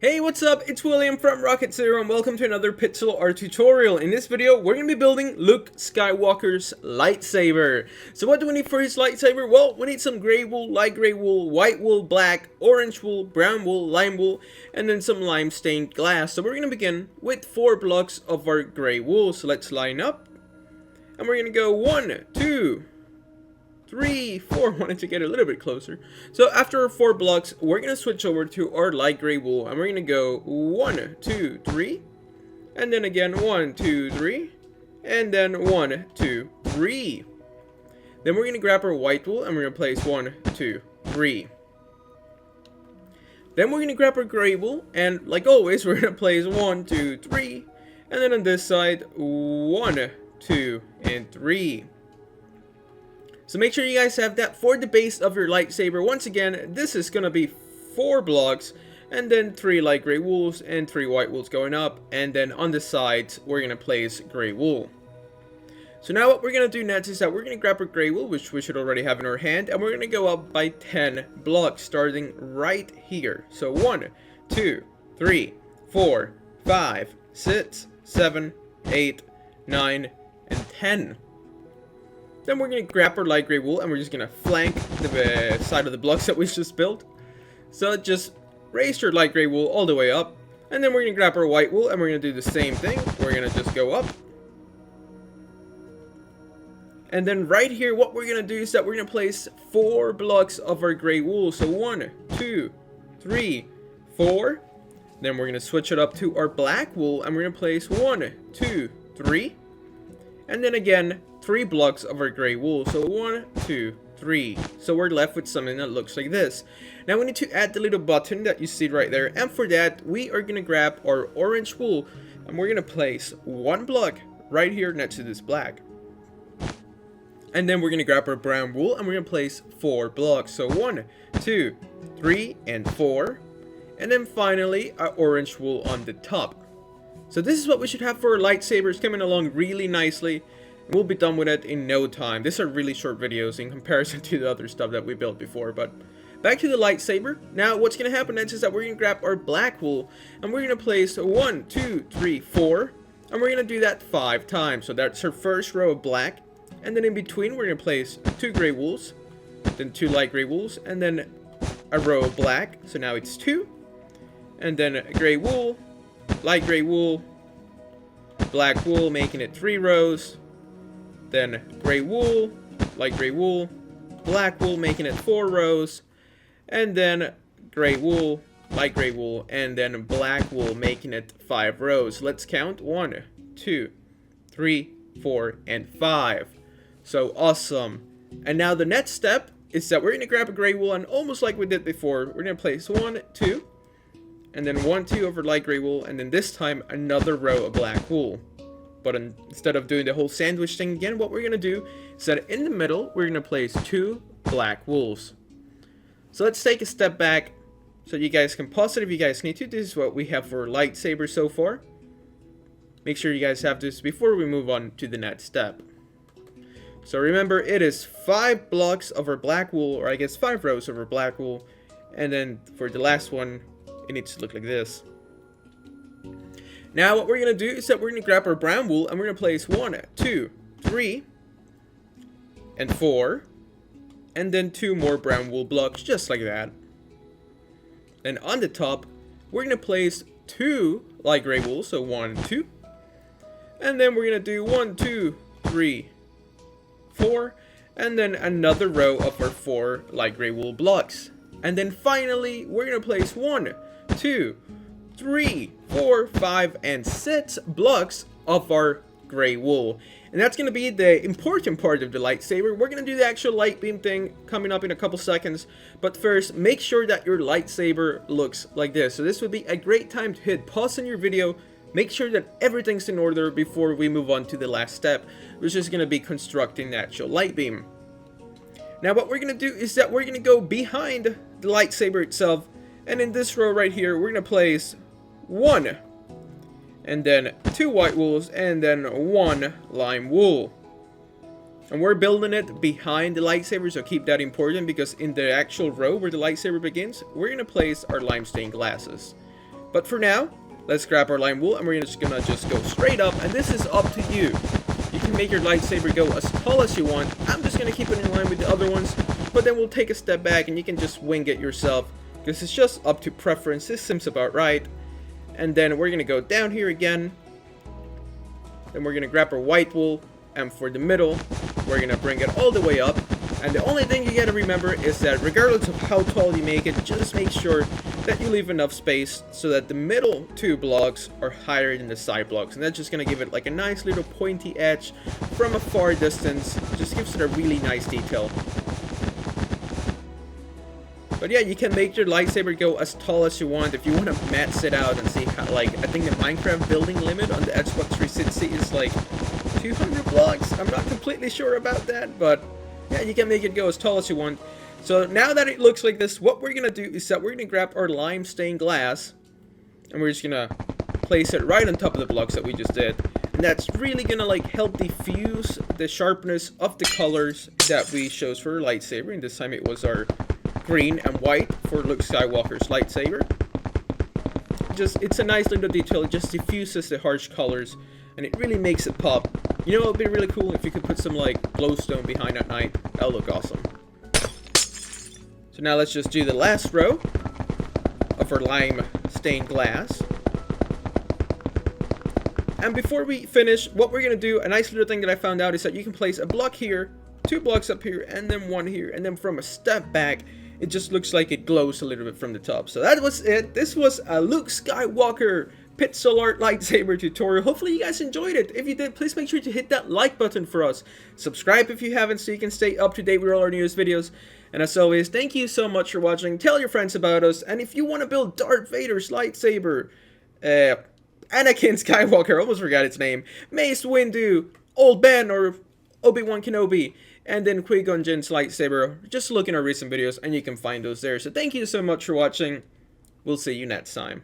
Hey, what's up? It's William from Rocket Zero and welcome to another pixel art tutorial. In this video, we're going to be building Luke Skywalker's lightsaber. So what do we need for his lightsaber? Well, we need some gray wool, light gray wool, white wool, black, orange wool, brown wool, lime wool, and then some lime stained glass. So we're going to begin with 4 blocks of our gray wool. So let's line up. And we're going to go 1, 2, 3, 4, wanted to get a little bit closer. So after our 4 blocks, we're going to switch over to our light gray wool. And we're going to go 1, 2, 3. And then again 1, 2, 3. And then 1, 2, 3. Then we're going to grab our white wool and we're going to place 1, 2, 3. Then we're going to grab our gray wool. And like always, we're going to place 1, 2, 3. And then on this side, 1, 2, and 3. So make sure you guys have that for the base of your lightsaber. Once again, this is going to be 4 blocks, and then 3 light gray wools and 3 white wools going up. And then on the sides, we're going to place gray wool. So now what we're going to do next is that we're going to grab our gray wool, which we should already have in our hand, and we're going to go up by 10 blocks, starting right here. So 1, 2, 3, 4, 5, 6, 7, 8, 9, and 10. Then we're going to grab our light gray wool and we're just going to flank the side of the blocks that we just built. So just raise your light gray wool all the way up. And then we're going to grab our white wool and we're going to do the same thing. We're going to just go up. And then right here, what we're going to do is that we're going to place 4 blocks of our gray wool. So 1, 2, 3, 4. Then we're going to switch it up to our black wool and we're going to place 1, 2, 3. And then again, 3 blocks of our gray wool. So 1, 2, 3. So we're left with something that looks like this. Now we need to add the little button that you see right there. And for that, we are going to grab our orange wool. And we're going to place 1 block right here next to this black. And then we're going to grab our brown wool. And we're going to place 4 blocks. So 1, 2, 3, and 4. And then finally, our orange wool on the top. So this is what we should have for our lightsabers, coming along really nicely. We'll be done with it in no time. These are really short videos in comparison to the other stuff that we built before. But back to the lightsaber. Now what's going to happen next is that we're going to grab our black wool. And we're going to place 1, 2, 3, 4. And we're going to do that 5 times. So that's our first row of black. And then in between we're going to place 2 gray wools. Then 2 light gray wools. And then a row of black. So now it's 2. And then a gray wool. Light gray wool. Black wool, making it 3 rows. Then gray wool, light gray wool, black wool, making it 4 rows, and then gray wool, light gray wool, and then black wool, making it 5 rows. Let's count 1, 2, 3, 4, and 5. So awesome. And now the next step is that we're going to grab a gray wool, and almost like we did before, we're going to place 1, 2, and then 1, 2 over light gray wool, and then this time another row of black wool. But instead of doing the whole sandwich thing again, what we're going to do is that in the middle, we're going to place 2 black wools. So let's take a step back so you guys can pause it if you guys need to. This is what we have for lightsaber so far. Make sure you guys have this before we move on to the next step. So remember, it is 5 blocks of our black wool, or I guess 5 rows of our black wool. And then for the last one, it needs to look like this. Now what we're going to do is that we're going to grab our brown wool and we're going to place 1, 2, 3, and 4. And then 2 more brown wool blocks, just like that. Then on the top, we're going to place 2 light gray wool, so 1, 2. And then we're going to do 1, 2, 3, 4. And then another row of our 4 light gray wool blocks. And then finally, we're going to place 1, 2, 3, 4, 5, and 6 blocks of our gray wool. And that's going to be the important part of the lightsaber. We're going to do the actual light beam thing coming up in a couple seconds. But first, make sure that your lightsaber looks like this. So this would be a great time to hit pause on your video. Make sure that everything's in order before we move on to the last step, which is going to be constructing the actual light beam. Now what we're going to do is that we're going to go behind the lightsaber itself. And in this row right here, we're going to place 1, and then 2 white wools, and then 1 lime wool. And we're building it behind the lightsaber, so keep that important, because in the actual row where the lightsaber begins, we're going to place our lime stained glasses. But for now, let's grab our lime wool and we're just gonna go straight up, and this is up to you. You can make your lightsaber go as tall as you want. I'm just gonna keep it in line with the other ones, but then we'll take a step back and you can just wing it yourself, because it's just up to preference. This seems about right. And then we're gonna go down here again. Then we're gonna grab our white wool, and for the middle, we're gonna bring it all the way up. And the only thing you gotta remember is that regardless of how tall you make it, just make sure that you leave enough space so that the middle 2 blocks are higher than the side blocks. And that's just gonna give it like a nice little pointy edge from a far distance. Just gives it a really nice detail. But yeah, you can make your lightsaber go as tall as you want. If you want to max it out and see how, like, I think the Minecraft building limit on the Xbox 360 is like 200 blocks. I'm not completely sure about that, but yeah, you can make it go as tall as you want. So now that it looks like this, what we're gonna do is that we're gonna grab our lime stained glass and we're just gonna place it right on top of the blocks that we just did. And that's really gonna like help diffuse the sharpness of the colors that we chose for our lightsaber. And this time it was our green and white for Luke Skywalker's lightsaber. It's a nice little detail. It just diffuses the harsh colors and it really makes it pop. You know, it would be really cool if you could put some like glowstone behind at night. That'll look awesome. So now let's just do the last row of our lime stained glass. And before we finish, what we're gonna do, a nice little thing that I found out is that you can place a block here, 2 blocks up here, and then 1 here, and then from a step back, it just looks like it glows a little bit from the top. So that was it. This was a Luke Skywalker pixel art lightsaber tutorial. Hopefully you guys enjoyed it. If you did, please make sure to hit that like button for us. Subscribe if you haven't so you can stay up to date with all our newest videos. And as always, thank you so much for watching. Tell your friends about us. And if you want to build Darth Vader's lightsaber, Anakin Skywalker, I almost forgot its name, Mace Windu, Old Ben, or Obi-Wan Kenobi, and then Qui-Gon Jinn's lightsaber, just look in our recent videos and you can find those there. So thank you so much for watching. We'll see you next time.